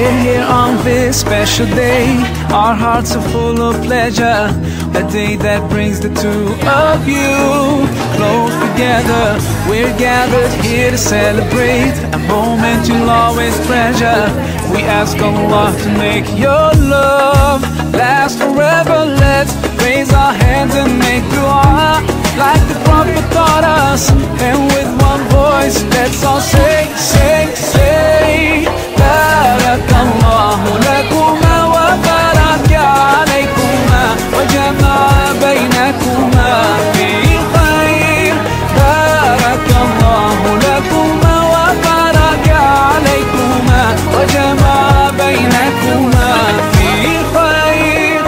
We're here on this special day. Our hearts are full of pleasure. A day that brings the two of you close together. We're gathered here to celebrate a moment you'll always treasure. We ask Allah to make your love last forever. Let's raise our hands and make dua like the Prophet taught us. And with one voice, let's all say, say, say, Barakallahu lakuma wa baraka alaykuma wa jama'a baynakuma fi khair. Barakallahu lakuma wa baraka alaykuma wa jama'a baynakuma fi khair.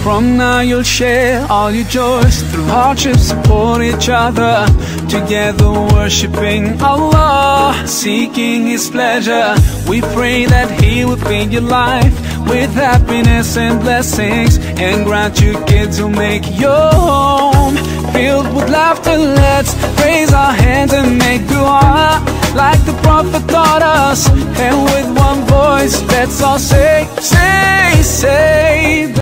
From now you'll share all your joys. Through hardship support each other. Together worshipping Allah, seeking His pleasure. We pray that He will fill your life with happiness and blessings, and grant you kids who make your home filled with laughter. Let's raise our hands and make dua like the Prophet taught us. And with one voice, let's all say, say, say.